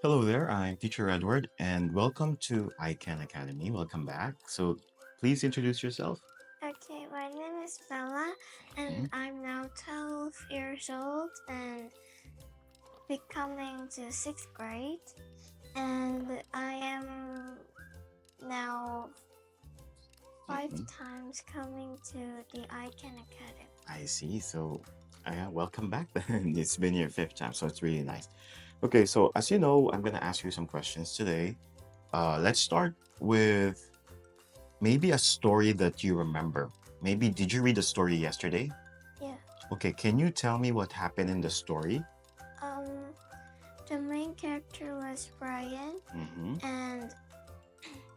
Hello there, I'm Teacher Edward, and welcome to ICANN Academy. Welcome back. So, please introduce yourself. Okay, my name is Bella, and Mhm. I'm now 12 years old and becoming to sixth grade. And I am now five Mhm. times coming to the ICANN Academy. I see. So, welcome back. Then it's been your fifth time, so it's really nice. Okay, so as you know, I'm gonna ask you some questions today. Let's start with maybe a story that you remember. Maybe did you read the story yesterday? Yeah. Okay, can you tell me what happened in the story? Um, the main character was Brian, Mm-hmm. and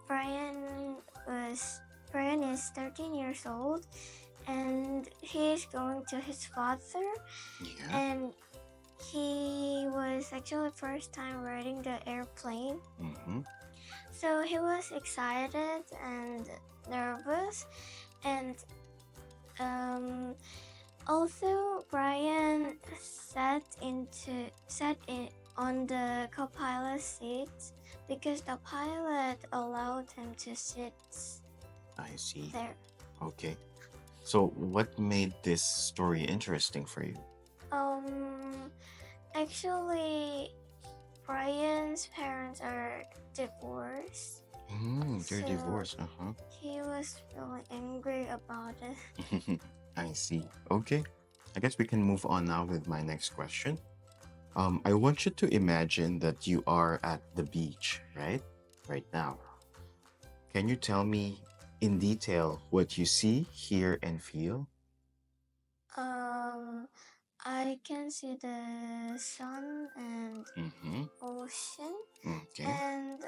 Brian was Brian is 13 years old, and he is going to his father, Yeah. and he was actually first time riding the airplane. Mm-hmm. So he was excited and nervous, and um, also Brian sat in on the co-pilot seat because the pilot allowed him to sit I see. there. Okay. So, what made this story interesting for you? Um, Actually, Brian's parents are divorced, They're so divorced. Uh he was really angry about it. huh. I see. Okay. I guess we can move on now with my next question. I want you to imagine that you are at the beach, right? Right now. Can you tell me in detail what you see, hear, and feel? Um, I can see the sun and Mm-hmm. ocean Okay. and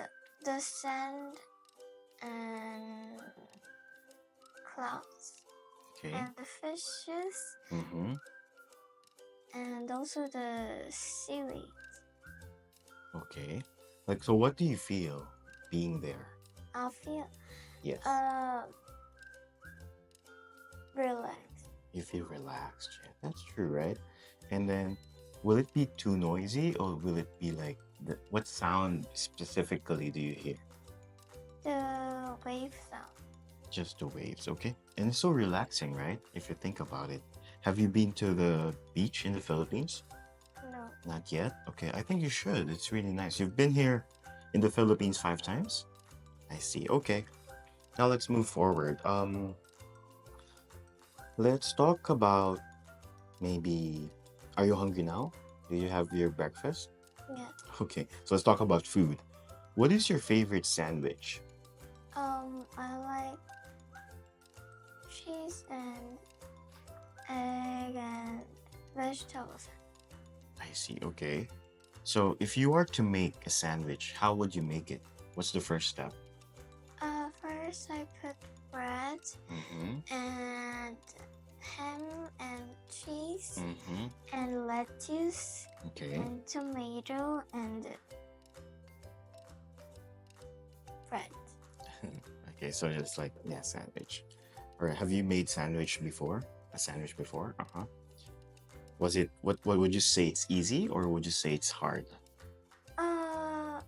the sand and clouds Okay. and the fishes Mm-hmm. and also the seaweed. Okay. Like, so what do you feel being there? I feel Yes. uh relaxed. You feel relaxed. Yeah, that's true, right? And then, will it be too noisy or will it be like what sound specifically do you hear? The wave sound. Just the waves, okay? And it's so relaxing, right? If you think about it. Have you been to the beach in the Philippines? No. Not yet? Okay, I think you should. It's really nice. You've been here in the Philippines five times? I see. Okay. Now let's move forward. Let's talk about maybe, are you hungry now? Do you have your breakfast? Yeah. Okay, so let's talk about food. What is your favorite sandwich? I like cheese and egg and vegetables. I see, okay. So if you are to make a sandwich, how would you make it? What's the first step? First I put bread Mm-hmm. and ham and cheese Mm-hmm. and lettuce Okay. and tomato and bread. Okay, so it's like, yeah, sandwich. All right, have you made sandwich before? A sandwich before? Uh-huh. Was it, what would you say, it's easy or would you say it's hard? Uh,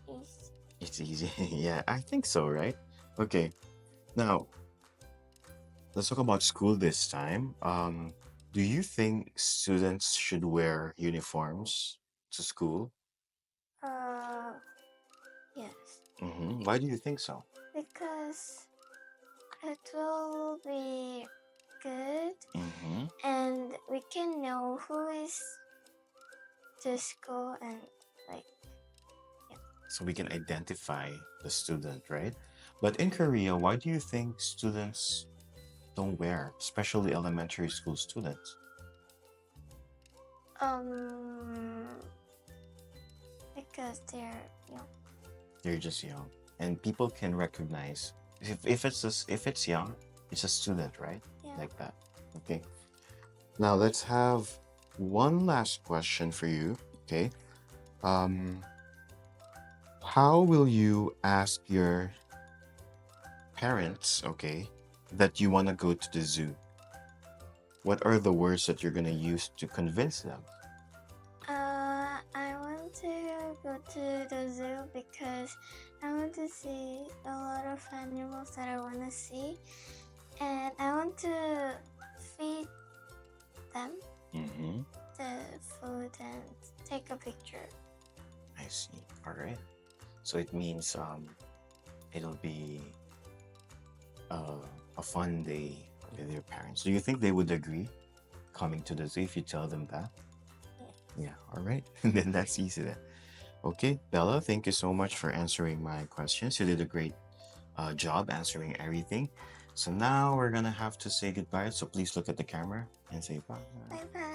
is It's easy. Yeah, I think so, right? Okay. Now, let's talk about school this time. Do you think students should wear uniforms to school? uh yes, Why do you think so? because it will be good hmm and we can know who is to school and like yeah. So we can identify the student, right? But in Korea, why do you think students don't wear, especially elementary school students? Um, because they're young. They're just young, and people can recognize if it's young, it's a student, right? Yeah. Like that. Okay. Now let's have one last question for you. Okay. Um, how will you ask your parents, okay, that you want to go to the zoo? What are the words that you're going to use to convince them? I want to go to the zoo because I want to see a lot of animals that I want to see, and I want to feed them Mm-hmm. the food and take a picture. I see. All right. So it means it'll be a fun day with your parents. Do you think they would agree coming to the zoo if you tell them that? Yeah. All right. Then that's easy then. Okay, Bella, thank you so much for answering my questions. You did a great job answering everything. So now we're gonna have to say goodbye. So please look at the camera and say bye. Bye bye.